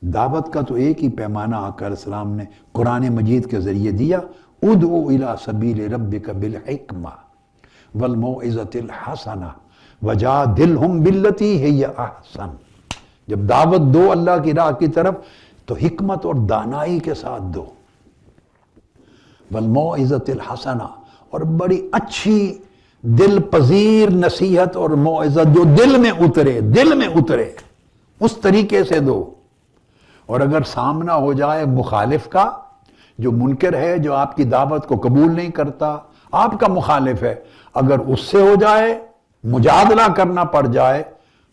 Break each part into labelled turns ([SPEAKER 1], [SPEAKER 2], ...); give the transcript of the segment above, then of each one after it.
[SPEAKER 1] دعوت کا تو ایک ہی پیمانہ آقا علیہ السلام نے قرآن مجید کے ذریعے دیا، ادعو الی سبیل ربک بالحکمہ والموعظۃ الحسنہ وجادلہم باللتی ہی احسن۔ جب دعوت دو اللہ کی راہ کی طرف تو حکمت اور دانائی کے ساتھ دو، والموعظۃ الحسنہ، اور بڑی اچھی دل پذیر نصیحت اور موعظت جو دل میں اترے اس طریقے سے دو۔ اور اگر سامنا ہو جائے مخالف کا، جو منکر ہے، جو آپ کی دعوت کو قبول نہیں کرتا، آپ کا مخالف ہے، اگر اس سے ہو جائے، مجادلہ کرنا پڑ جائے،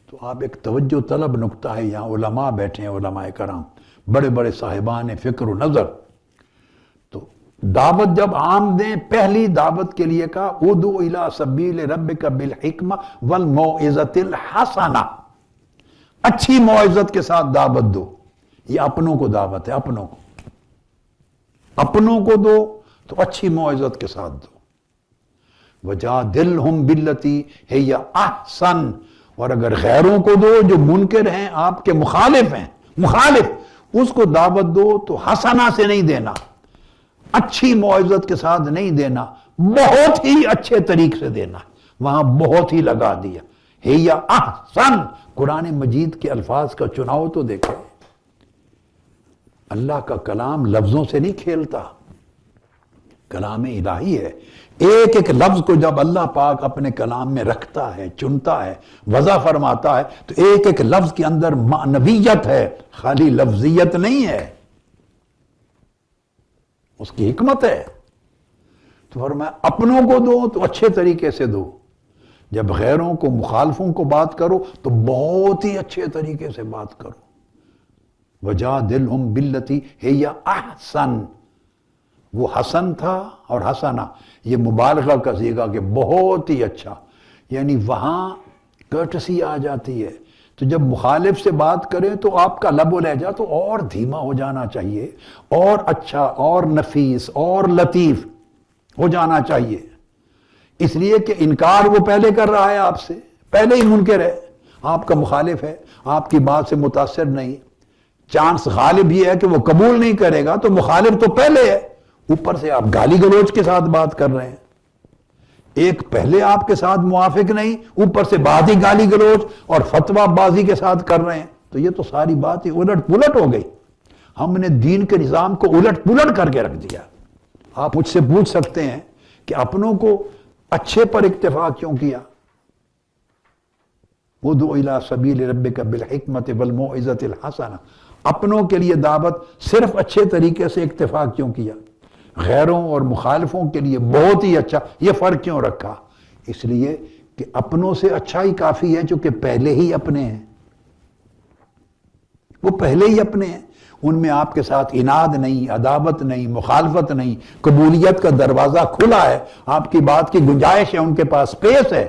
[SPEAKER 1] تو آپ ایک توجہ طلب نکتہ ہے، یہاں علماء بیٹھے ہیں، علماء کرام، بڑے بڑے صاحبان فکر و نظر، تو دعوت جب عام دیں، پہلی دعوت کے لیے کہا ادعو الی سبیل ربک بالحکمہ والموعظۃ الحسنہ، اچھی موعظت کے ساتھ دعوت دو۔ یہ اپنوں کو دعوت ہے، اپنوں کو دو تو اچھی موعظت کے ساتھ دو۔ وجادلہم باللتی ہی احسن، اور اگر غیروں کو دو جو منکر ہیں، آپ کے مخالف ہیں، اس کو دعوت دو تو حسنہ سے نہیں دینا، اچھی موعظت کے ساتھ نہیں دینا، بہت ہی اچھے طریقے سے دینا، وہاں بہت ہی لگا دیا، ہی احسن۔ قرآن مجید کے الفاظ کا چناؤ تو دیکھیں، اللہ کا کلام لفظوں سے نہیں کھیلتا، کلام الہی ہے، ایک ایک لفظ کو جب اللہ پاک اپنے کلام میں رکھتا ہے، چنتا ہے، وضع فرماتا ہے، تو ایک ایک لفظ کے اندر معنویت ہے، خالی لفظیت نہیں ہے، اس کی حکمت ہے۔ تو فرمایا اپنوں کو دو تو اچھے طریقے سے دو، جب غیروں کو، مخالفوں کو بات کرو تو بہت ہی اچھے طریقے سے بات کرو۔ وجادلہم باللتی ہی احسن، وہ حسن تھا اور حسنہ یہ مبالغہ کا صیغہ کہ بہت ہی اچھا، یعنی وہاں کرٹسی آ جاتی ہے۔ تو جب مخالف سے بات کریں تو آپ کا لب و لہجہ تو اور دھیما ہو جانا چاہیے، اور اچھا، اور نفیس، اور لطیف ہو جانا چاہیے، اس لیے کہ انکار وہ پہلے کر رہا ہے، آپ سے پہلے ہی منکر ہے، آپ کا مخالف ہے، آپ کی بات سے متاثر نہیں، چانس غالب یہ ہے کہ وہ قبول نہیں کرے گا، تو مخالف تو پہلے ہے، اوپر سے آپ گالی گلوچ کے ساتھ بات کر رہے ہیں، ایک پہلے آپ کے ساتھ موافق نہیں، اوپر سے بعد ہی گالی گلوچ اور فتویٰ بازی کے ساتھ کر رہے ہیں، تو یہ تو ساری بات ہی الٹ پلٹ ہو گئی، ہم نے دین کے نظام کو الٹ پلٹ کر کے رکھ دیا۔ آپ مجھ سے پوچھ سکتے ہیں کہ اپنوں کو اچھے پر اکتفا کیوں کیا؟ ادعو الی سبیل ربک بالحکمۃ والموعظۃ الحسنہ، اپنوں کے لیے دعوت صرف اچھے طریقے سے اکتفا کیوں کیا، غیروں اور مخالفوں کے لیے بہت ہی اچھا یہ فرق کیوں رکھا؟ اس لیے کہ اپنوں سے اچھا ہی کافی ہے، چونکہ پہلے ہی اپنے ہیں، وہ پہلے ہی اپنے ہیں، ان میں آپ کے ساتھ عناد نہیں، عداوت نہیں، مخالفت نہیں، قبولیت کا دروازہ کھلا ہے، آپ کی بات کی گنجائش ہے، ان کے پاس اسپیس ہے،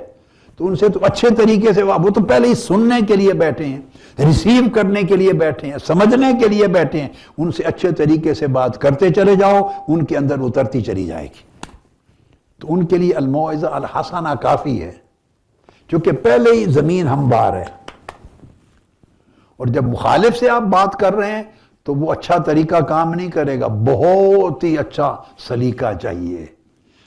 [SPEAKER 1] تو ان سے تو اچھے طریقے سے وہ تو پہلے ہی سننے کے لیے بیٹھے ہیں، ریسیو کرنے کے لیے بیٹھے ہیں، سمجھنے کے لیے بیٹھے ہیں، ان سے اچھے طریقے سے بات کرتے چلے جاؤ، ان کے اندر اترتی چلی جائے گی، تو ان کے لیے الموعظہ الحسنہ کافی ہے، چونکہ پہلے ہی زمین ہموار ہے۔ اور جب مخالف سے آپ بات کر رہے ہیں تو وہ اچھا طریقہ کام نہیں کرے گا، بہت ہی اچھا سلیقہ چاہیے،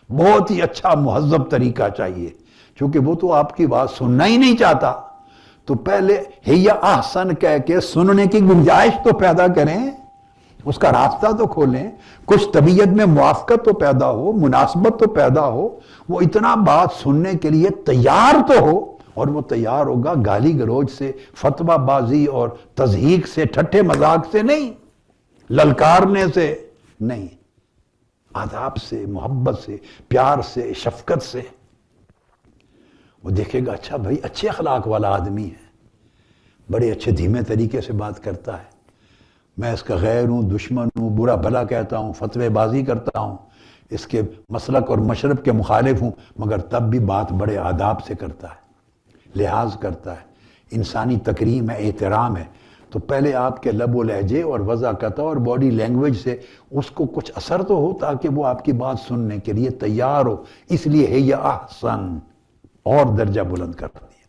[SPEAKER 1] بہت ہی اچھا مہذب طریقہ چاہیے، چونکہ وہ تو آپ کی بات سننا ہی نہیں چاہتا، تو پہلے ہی احسن کہہ کے سننے کی گنجائش تو پیدا کریں، اس کا راستہ تو کھولیں، کچھ طبیعت میں موافقت تو پیدا ہو، مناسبت تو پیدا ہو، وہ اتنا بات سننے کے لیے تیار تو ہو، اور وہ تیار ہوگا گالی گلوچ سے، فتویٰ بازی اور تضحیک سے، ٹھٹھے مذاق سے نہیں، للکارنے سے نہیں، آداب سے، محبت سے، پیار سے، شفقت سے۔ وہ دیکھے گا اچھا بھائی اچھے اخلاق والا آدمی ہے، بڑے اچھے دھیمے طریقے سے بات کرتا ہے، میں اس کا غیر ہوں، دشمن ہوں، برا بھلا کہتا ہوں، فتوے بازی کرتا ہوں، اس کے مسلک اور مشرب کے مخالف ہوں، مگر تب بھی بات بڑے آداب سے کرتا ہے، لحاظ کرتا ہے، انسانی تکریم ہے، احترام ہے، تو پہلے آپ کے لب و لہجے اور وضاحت اور باڈی لینگویج سے اس کو کچھ اثر تو ہو، تاکہ وہ آپ کی بات سننے کے لیے تیار ہو، اس لیے ہے یہ احسن اور درجہ بلند کر دیا۔